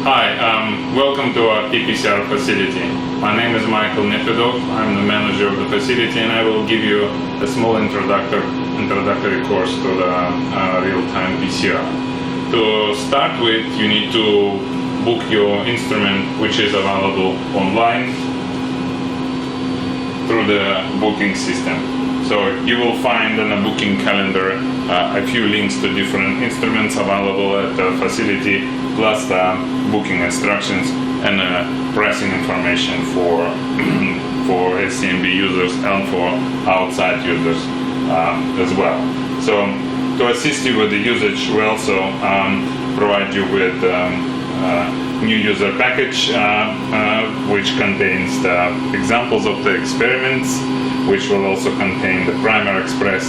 Hi, welcome to our RTPCR facility. My name is Michael Nefedov. I'm the manager of the facility, and I will give you a small introductory course to the real-time PCR. To start with, you need to book your instrument, which is available online through the booking system. So you will find in the booking calendar a few links to different instruments available at the facility, plus the booking instructions and pricing information for SCMB users and for outside users as well. So to assist you with the usage, we also provide you with new user package which contains the examples of the experiments, which will also contain the Primer Express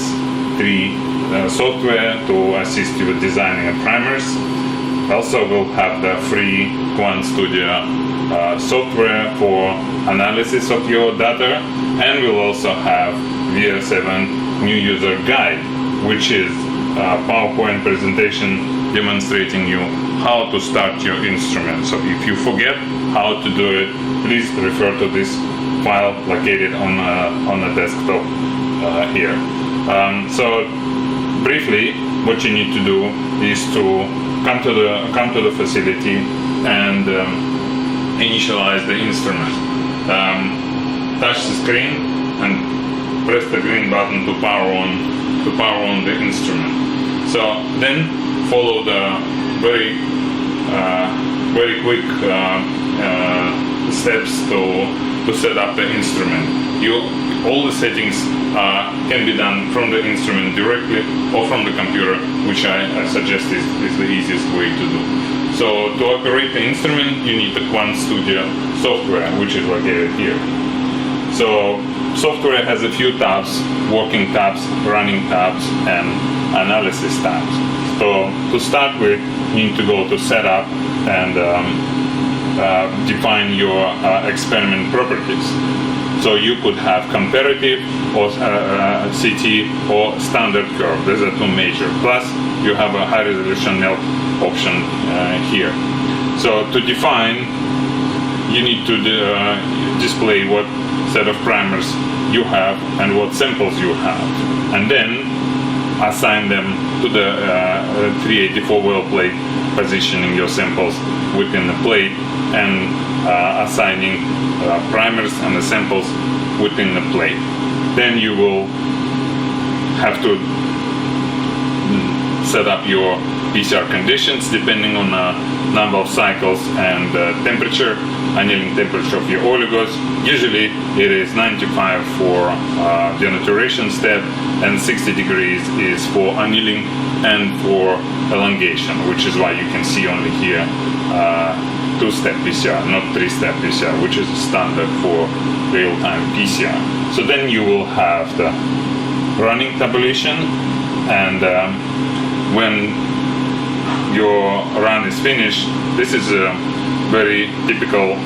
3 software to assist you with designing the primers. Also we'll have the free Quant Studio software for analysis of your data, and we'll also have VR7 new user guide, which is a PowerPoint presentation demonstrating you how to start your instrument. So if you forget how to do it, please refer to this file located on the desktop here. So briefly, what you need to do is to come to the facility and initialize the instrument. Touch the screen and press the green button to power on the instrument. So then follow the very quick steps to set up the instrument. All the settings can be done from the instrument directly or from the computer, which I suggest is the easiest way to do. So to operate the instrument, you need the Quant Studio software, which is located here. So software has a few tabs: working tabs, running tabs, and analysis tabs. So to start with, you need to go to Setup and define your experiment properties. So you could have comparative or CT or standard curve. These are two major. Plus you have a high resolution MELT option here. So to define, you need to display what set of primers you have and what samples you have, and then assign them to the 384 well plate, positioning your samples within the plate and assigning primers and the samples within the plate. Then you will have to set up your PCR conditions depending on the number of cycles and temperature, annealing temperature of your oligos. Usually it is 95 for denaturation step, and 60 degrees is for annealing and for elongation, which is why you can see only here 2-step PCR, not 3-step PCR, which is standard for real-time PCR. So then you will have the running tabulation, and when your run is finished, this is a very typical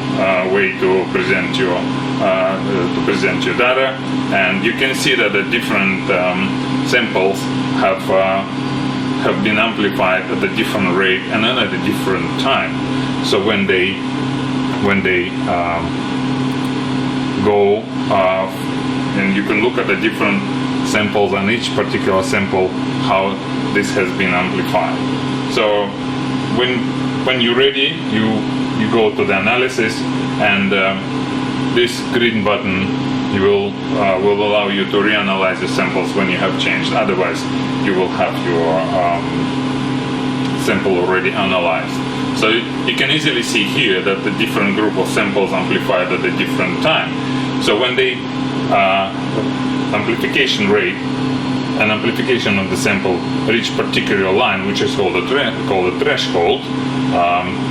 way to present your data, and you can see that the different samples have been amplified at a different rate and then at a different time. So when they go and you can look at the different samples on each particular sample, how this has been amplified. So when you're ready, you go to the analysis, and this green button will allow you to reanalyze the samples when you have changed. Otherwise, you will have your sample already analyzed. So you can easily see here that the different group of samples amplified at a different time. So when the amplification rate and amplification of the sample reach particular line, which is called a threshold,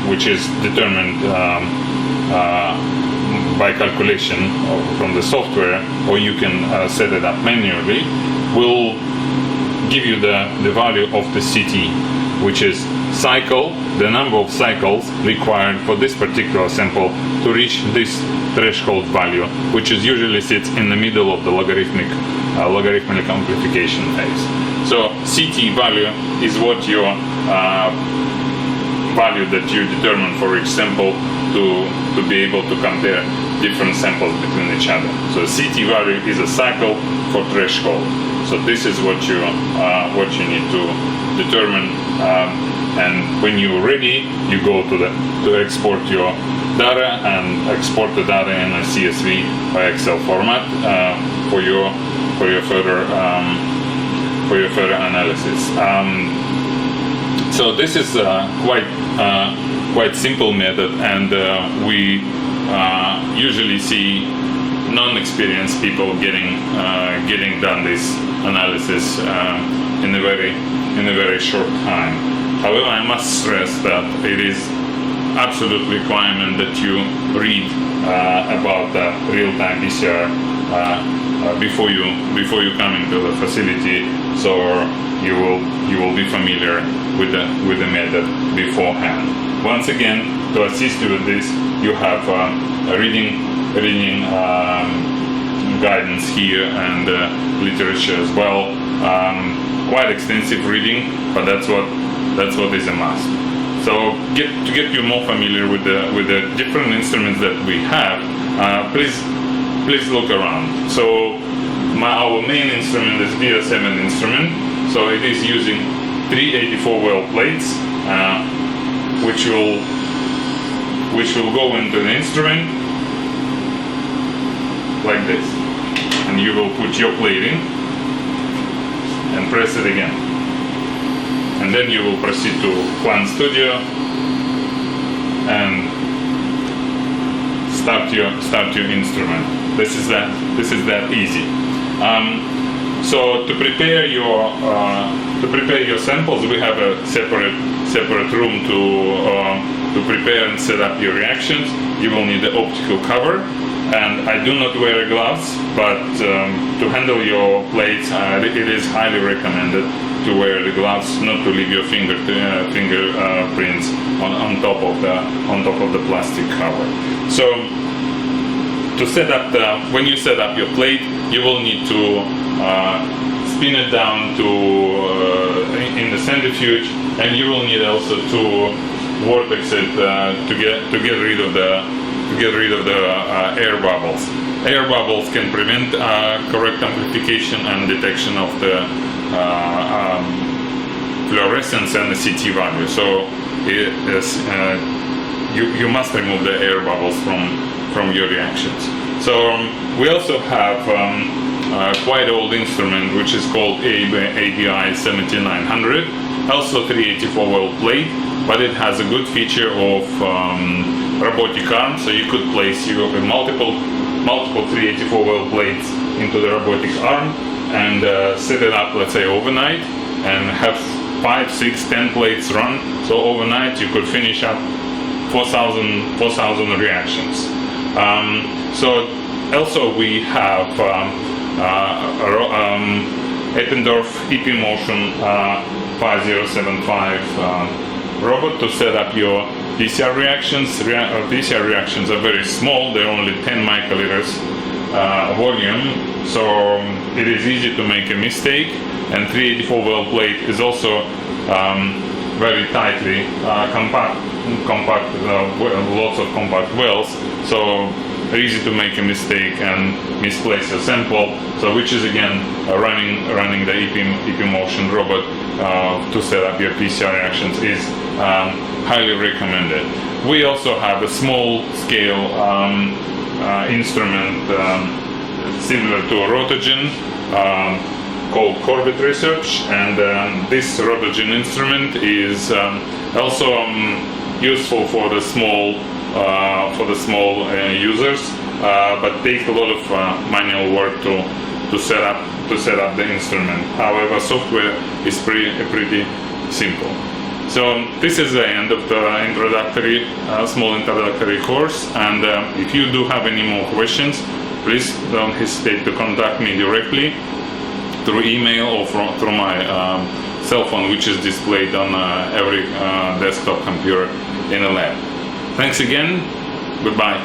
which is determined by calculation from the software, or you can set it up manually, will give you the value of the CT, which is the number of cycles required for this particular sample to reach this threshold value, which is usually sits in the middle of the logarithmic amplification phase. So CT value is what your value that you determine for each sample to be able to compare different samples between each other. So CT value is a cycle for threshold. So this is what you need to determine, and when you're ready, you go to export your data and export the data in a CSV or Excel format for your further analysis. So this is quite simple method, and we usually see non-experienced people getting done this analysis in a very short time. However, I must stress that it is absolute requirement that you read about the real-time PCR before you come into the facility, so you will be familiar with the method beforehand. Once again, to assist you with this, you have a reading guidance here and literature as well. Quite extensive reading, but that's what is a must. So to get you more familiar with the different instruments that we have, please look around. So our main instrument is DR7 instrument. So it is using 3 84-well plates, which will go into the instrument like this, and you will put your plate in and press it again, and then you will proceed to Plan Studio and start your instrument. This is that easy. So to prepare your samples, we have a separate room to prepare and set up your reactions. You will need the optical cover, and I do not wear gloves, but to handle your plates, it is highly recommended to wear the gloves, not to leave your fingerprints on top of the plastic cover. So to set up when you set up your plate, you will need to spin it down to in the centrifuge, and you will need also to vortex it to get rid of the air bubbles. Air bubbles can prevent correct amplification and detection of the fluorescence and the CT value. So you must remove the air bubbles from your reactions. So we also have quite old instrument which is called ABI 7900, also 384-well plate, but it has a good feature of robotic arm, so you could place multiple 384-well plates into the robotic arm and set it up, let's say, overnight, and have 5, 6, 10 plates run. So overnight you could finish up 4,000 reactions. So also we have Eppendorf EP Motion 5075 robot to set up your PCR reactions. PCR reactions are very small, they're only 10 microliters volume, so it is easy to make a mistake, and 384-well plate is also very tightly compact, lots of compact wells, so easy to make a mistake and misplace a sample. So which is again running the EP Motion robot to set up your PCR reactions is highly recommended. We also have a small scale instrument similar to a rotogen called Corbett Research, and this rotogen instrument is also useful for the small users, but take a lot of manual work to set up the instrument. However, software is pretty simple. So this is the end of the small introductory course, and if you do have any more questions, please don't hesitate to contact me directly through email or through my cell phone, which is displayed on every desktop computer in the lab. Thanks again. Goodbye.